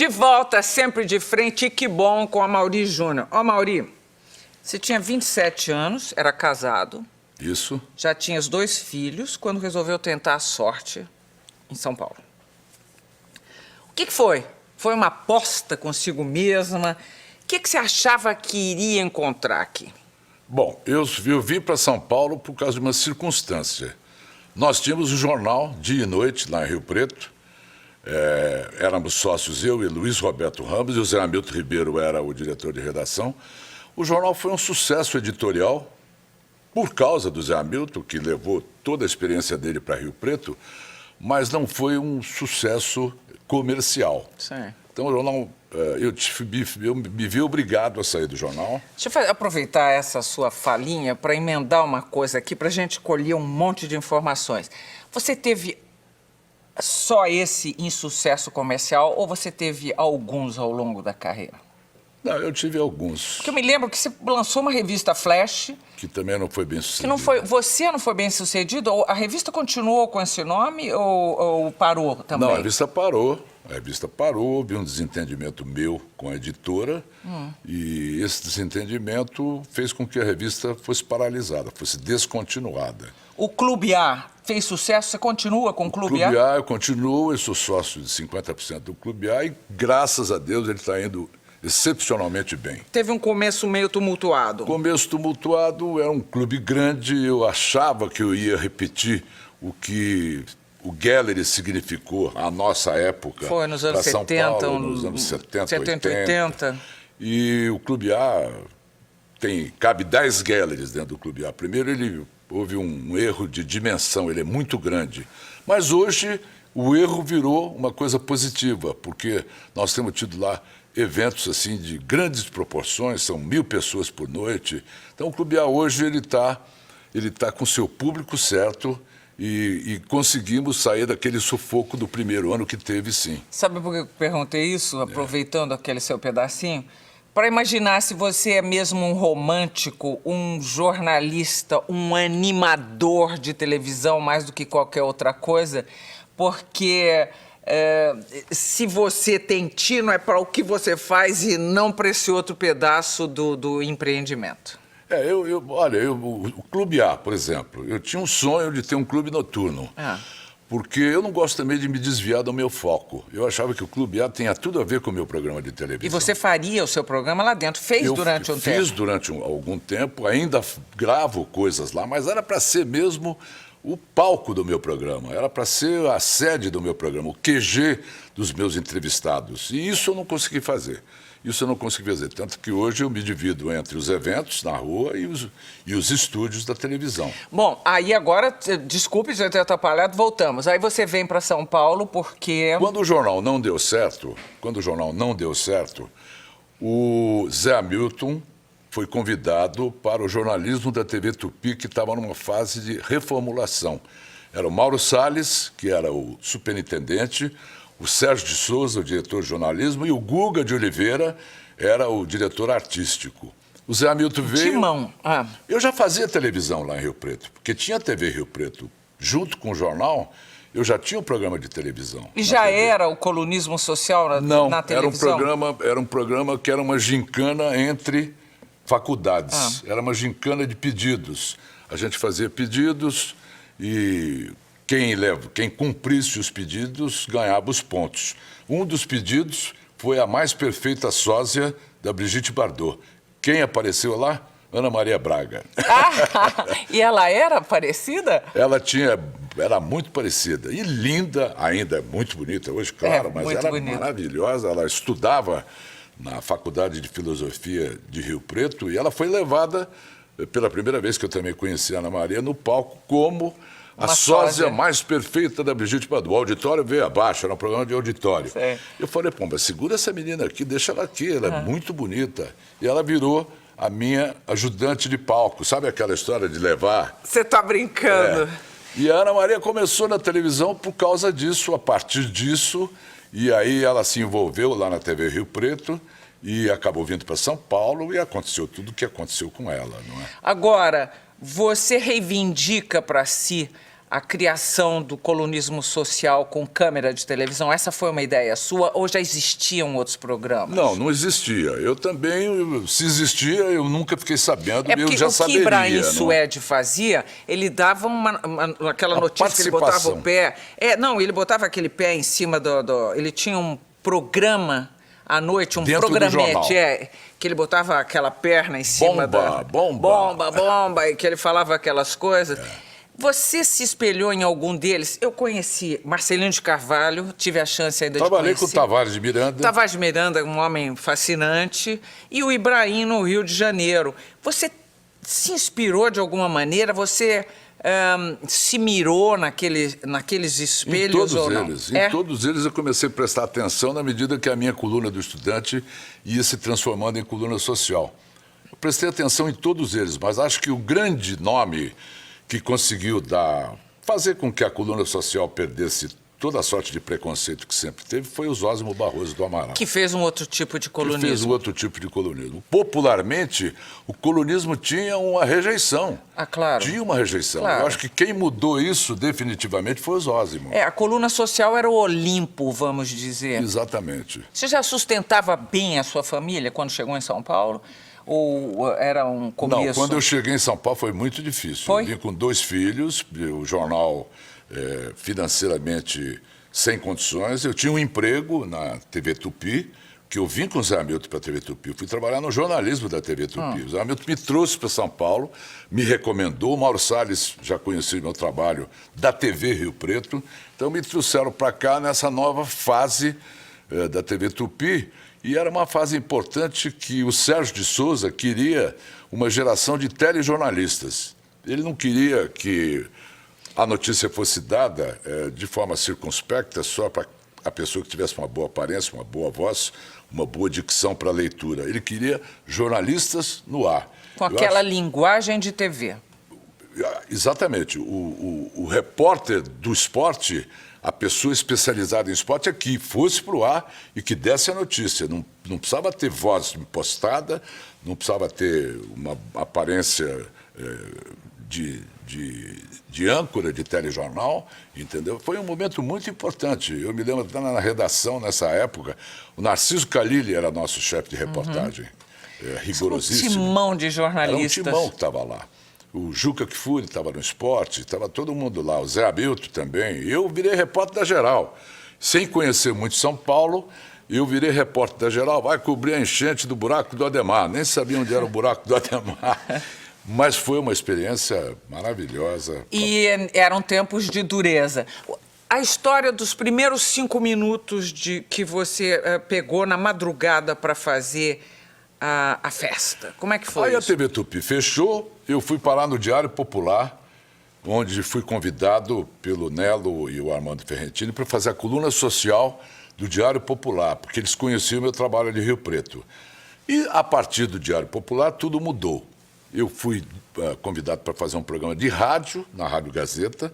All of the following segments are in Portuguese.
De volta, sempre de frente, e que bom, com a Mauri Júnior. Ó, Mauri, você tinha 27 anos, era casado. Isso. Já tinha os 2 filhos, quando resolveu tentar a sorte em São Paulo. O que foi? Foi uma aposta consigo mesma? O que você achava que iria encontrar aqui? Bom, eu vim para São Paulo por causa de uma circunstância. Nós tínhamos o jornal, dia e noite, lá em Rio Preto. Éramos sócios, eu e Luiz Roberto Ramos, e o Zé Hamilton Ribeiro era o diretor de redação. O jornal foi um sucesso editorial, por causa do Zé Hamilton, que levou toda a experiência dele para Rio Preto, mas não foi um sucesso comercial. Sim. Então, o jornal, eu me vi obrigado a sair do jornal. Deixa eu aproveitar essa sua falinha para emendar uma coisa aqui, para a gente colher um monte de informações. Você teve só esse insucesso comercial ou você teve alguns ao longo da carreira? Não, eu tive alguns. Porque eu me lembro que você lançou uma revista Flash. Que também não foi bem sucedido. Que não foi, você não foi bem sucedido? Ou a revista continuou com esse nome ou parou também? Não, a revista parou. A revista parou, houve um desentendimento meu com a editora e esse desentendimento fez com que a revista fosse paralisada, fosse descontinuada. O Clube A fez sucesso? Você continua com o Clube A? O Clube A, eu continuo, eu sou sócio de 50% do Clube A e, graças a Deus, ele está indo excepcionalmente bem. Teve um começo meio tumultuado. Começo tumultuado, era um clube grande, eu achava que eu ia repetir o que o Gallery significou à nossa época. Foi nos anos 70, Paulo, nos anos 70, 80. E o Clube A cabe 10 Galleries dentro do Clube A. Primeiro, houve um erro de dimensão, ele é muito grande. Mas hoje o erro virou uma coisa positiva, porque nós temos tido lá eventos assim de grandes proporções, são 1000 pessoas por noite. Então o Clube A hoje ele tá com o seu público certo e conseguimos sair daquele sufoco do primeiro ano que teve, sim. Sabe por que eu perguntei isso, aproveitando aquele seu pedacinho? Para imaginar se você é mesmo um romântico, um jornalista, um animador de televisão mais do que qualquer outra coisa, porque se você tem tino é para o que você faz e não para esse outro pedaço do empreendimento. Olha, o Clube A, por exemplo, eu tinha um sonho de ter um clube noturno. Porque eu não gosto também de me desviar do meu foco. Eu achava que o Clube A tinha tudo a ver com o meu programa de televisão. E você faria o seu programa lá dentro? Fez durante um tempo? Fiz durante algum tempo, ainda gravo coisas lá, mas era para ser mesmo o palco do meu programa, era para ser a sede do meu programa, o QG dos meus entrevistados. E isso eu não consegui fazer. Tanto que hoje eu me divido entre os eventos na rua e os estúdios da televisão. Bom, aí agora, desculpe de ter atrapalhado, voltamos. Aí você vem para São Paulo porque... Quando o jornal não deu certo, o Zé Hamilton foi convidado para o jornalismo da TV Tupi, que estava numa fase de reformulação. Era o Mauro Salles, que era o superintendente, o Sérgio de Souza, o diretor de jornalismo, e o Guga de Oliveira era o diretor artístico. O Zé Hamilton veio... Timão. Eu já fazia televisão lá em Rio Preto, porque tinha TV Rio Preto. Junto com o jornal, eu já tinha um programa de televisão. E já era o colunismo social na televisão? Não, era um programa que era uma gincana entre faculdades. Era uma gincana de pedidos. A gente fazia pedidos e quem cumprisse os pedidos ganhava os pontos. Um dos pedidos foi a mais perfeita sósia da Brigitte Bardot. Quem apareceu lá? Ana Maria Braga. E ela era parecida? Era muito parecida. E linda, ainda é muito bonita hoje, claro, mas era maravilhosa. Ela estudava na Faculdade de Filosofia de Rio Preto e ela foi levada, pela primeira vez que eu também conheci a Ana Maria, no palco como a sósia mais perfeita da Brigitte Bardot. O auditório veio abaixo, era um programa de auditório. Sim. Eu falei, pô, mas segura essa menina aqui, deixa ela aqui, ela é muito bonita. E ela virou a minha ajudante de palco. Sabe aquela história de levar? Você tá brincando. E a Ana Maria começou na televisão por causa disso, a partir disso, e aí ela se envolveu lá na TV Rio Preto e acabou vindo para São Paulo e aconteceu tudo o que aconteceu com ela, não é? Agora, você reivindica para si a criação do colunismo social com câmera de televisão? Essa foi uma ideia sua ou já existiam outros programas? Não, não existia. Eu também, se existia, eu nunca fiquei sabendo, eu já o saberia. que Ibrahim não? Suede fazia, ele dava aquela notícia que ele botava o pé... ele botava aquele pé em cima ele tinha um programa à noite, um dentro programete, que ele botava aquela perna em cima bomba, e que ele falava aquelas coisas. Você se espelhou em algum deles? Eu conheci Marcelino de Carvalho, tive a chance ainda de conhecer. Trabalhei com o Tavares de Miranda. Tavares de Miranda, um homem fascinante. E o Ibrahim no Rio de Janeiro. Você se inspirou de alguma maneira? Você se mirou naqueles espelhos ou não? Em todos eles eu comecei a prestar atenção na medida que a minha coluna do estudante ia se transformando em coluna social. Eu prestei atenção em todos eles, mas acho que o grande nome que conseguiu fazer com que a coluna social perdesse toda a sorte de preconceito que sempre teve foi o Zósimo Barroso do Amaral. Que fez um outro tipo de colunismo. Popularmente, o colunismo tinha uma rejeição. Claro. Tinha uma rejeição. Claro. Eu acho que quem mudou isso definitivamente foi o Zósimo. A coluna social era o Olimpo, vamos dizer. Exatamente. Você já sustentava bem a sua família quando chegou em São Paulo? Ou era um começo? Não, quando eu cheguei em São Paulo foi muito difícil. Foi? Eu vim com 2 filhos, o jornal financeiramente sem condições. Eu tinha um emprego na TV Tupi, que eu vim com o Zé Hamilton para a TV Tupi. Eu fui trabalhar no jornalismo da TV Tupi. O Zé Hamilton me trouxe para São Paulo, me recomendou. O Mauro Salles já conhecia meu trabalho da TV Rio Preto. Então me trouxeram para cá nessa nova fase da TV Tupi. E era uma fase importante que o Sérgio de Souza queria uma geração de telejornalistas. Ele não queria que a notícia fosse dada de forma circunspecta só para a pessoa que tivesse uma boa aparência, uma boa voz, uma boa dicção para a leitura. Ele queria jornalistas no ar. Com aquela linguagem de TV. Exatamente. O repórter do esporte, a pessoa especializada em esporte, é que fosse para o ar e que desse a notícia. Não precisava ter voz impostada, não precisava ter uma aparência de âncora de telejornal, entendeu? Foi um momento muito importante. Eu me lembro, na redação, nessa época, o Narciso Calili era nosso chefe de reportagem, rigorosíssimo. Um timão de jornalistas. Era um timão que estava lá. O Juca Kfouri estava no esporte, estava todo mundo lá, o Zé Hamilton também. Eu virei repórter da Geral. Sem conhecer muito São Paulo, eu virei repórter da Geral, vai cobrir a enchente do buraco do Ademar. Nem sabia onde era o buraco do Ademar. Mas foi uma experiência maravilhosa. E eram tempos de dureza. A história dos primeiros 5 minutos que você pegou na madrugada para fazer a festa, como é que foi Aí isso? A TV Tupi fechou, eu fui parar no Diário Popular, onde fui convidado pelo Nelo e o Armando Ferrentini para fazer a coluna social do Diário Popular, porque eles conheciam o meu trabalho de Rio Preto. E, a partir do Diário Popular, tudo mudou. Eu fui convidado para fazer um programa de rádio, na Rádio Gazeta,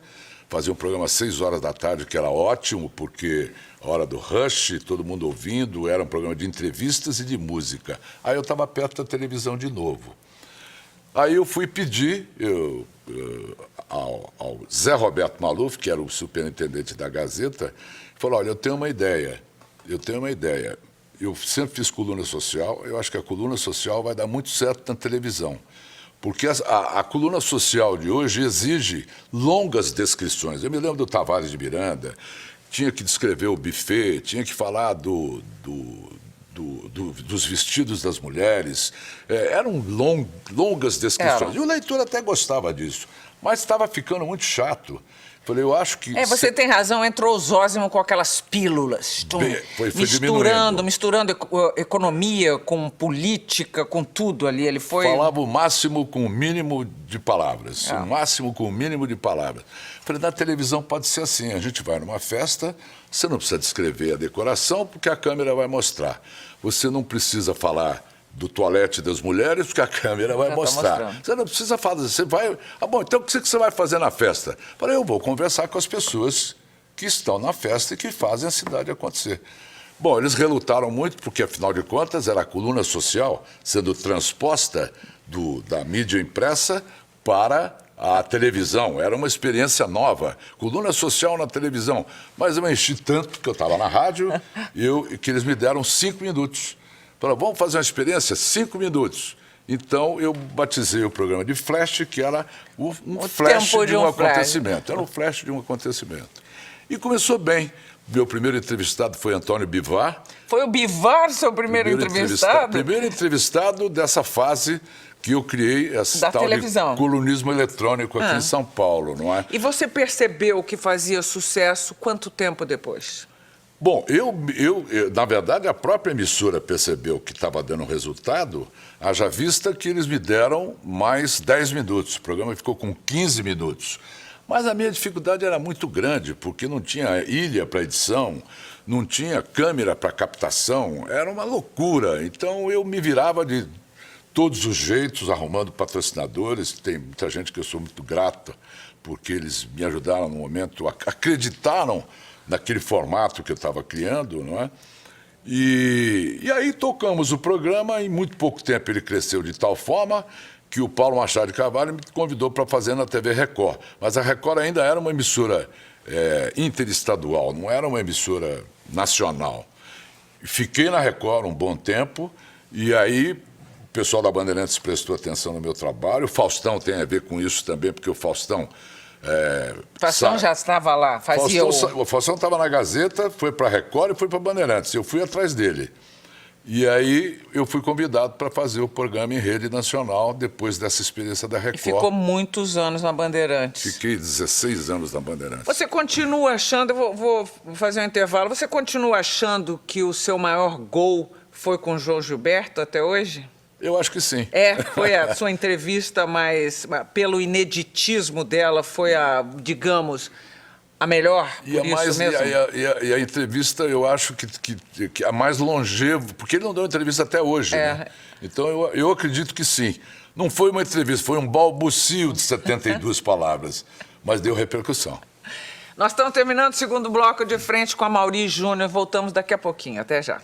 fazer um programa às 6 horas da tarde, que era ótimo, porque a hora do rush, todo mundo ouvindo, era um programa de entrevistas e de música. Aí eu estava perto da televisão de novo. Aí eu fui pedir ao Zé Roberto Maluf, que era o superintendente da Gazeta, falou, olha, eu tenho uma ideia. Eu sempre fiz coluna social, eu acho que a coluna social vai dar muito certo na televisão. Porque a coluna social de hoje exige longas descrições. Eu me lembro do Tavares de Miranda, tinha que descrever o buffet, tinha que falar dos vestidos das mulheres. Eram longas descrições. E o leitor até gostava disso, mas estava ficando muito chato. Falei, eu acho que... Você tem razão, entrou o Zósimo com aquelas pílulas. Foi misturando economia com política, com tudo ali. Ele foi... Falava o máximo com o mínimo de palavras. O máximo com o mínimo de palavras. Falei, na televisão pode ser assim. A gente vai numa festa, você não precisa descrever a decoração, porque a câmera vai mostrar. Você não precisa falar do toalete das mulheres, porque a câmera vai mostrar. Você não precisa fazer, você vai... bom, então o que você vai fazer na festa? Falei, eu vou conversar com as pessoas que estão na festa e que fazem a cidade acontecer. Bom, eles relutaram muito, porque, afinal de contas, era a coluna social sendo transposta da mídia impressa para à televisão. Era uma experiência nova, coluna social na televisão. Mas eu enchi tanto que eu estava na rádio que eles me deram 5 minutos. Falaram, vamos fazer uma experiência? 5 minutos. Então, eu batizei o programa de Flash, que era um flash de um acontecimento. Era um flash de um acontecimento. E começou bem. Meu primeiro entrevistado foi Antônio Bivar. Foi o Bivar seu primeiro entrevistado? Primeiro entrevistado dessa fase que eu criei, esse da tal televisão. De colunismo eletrônico aqui em São Paulo, não é? E você percebeu que fazia sucesso quanto tempo depois? Bom, na verdade, a própria emissora percebeu que estava dando resultado, haja vista que eles me deram mais 10 minutos. O programa ficou com 15 minutos. Mas a minha dificuldade era muito grande, porque não tinha ilha para edição, não tinha câmera para captação, era uma loucura. Então eu me virava de todos os jeitos, arrumando patrocinadores. Tem muita gente que eu sou muito grato, porque eles me ajudaram no momento, acreditaram naquele formato que eu estava criando, não é? E aí tocamos o programa, em muito pouco tempo ele cresceu de tal forma que o Paulo Machado de Carvalho me convidou para fazer na TV Record. Mas a Record ainda era uma emissora interestadual, não era uma emissora nacional. Fiquei na Record um bom tempo e aí o pessoal da Bandeirantes prestou atenção no meu trabalho. O Faustão tem a ver com isso também, porque o Faustão... Faustão já estava lá, fazia o Faustão estava na Gazeta, foi para a Record e foi para a Bandeirantes. Eu fui atrás dele. E aí eu fui convidado para fazer o programa em rede nacional depois dessa experiência da Record. E ficou muitos anos na Bandeirantes. Fiquei 16 anos na Bandeirantes. Você continua achando, eu vou fazer um intervalo, você continua achando que o seu maior gol foi com o João Gilberto até hoje? Eu acho que sim. Foi a sua entrevista, mas pelo ineditismo dela, foi digamos, a melhor, por isso mesmo? E a entrevista, eu acho que a mais longeva, porque ele não deu entrevista até hoje, né? Então, eu acredito que sim. Não foi uma entrevista, foi um balbucio de 72 palavras, mas deu repercussão. Nós estamos terminando o segundo bloco de frente com a Mauri Júnior. Voltamos daqui a pouquinho. Até já.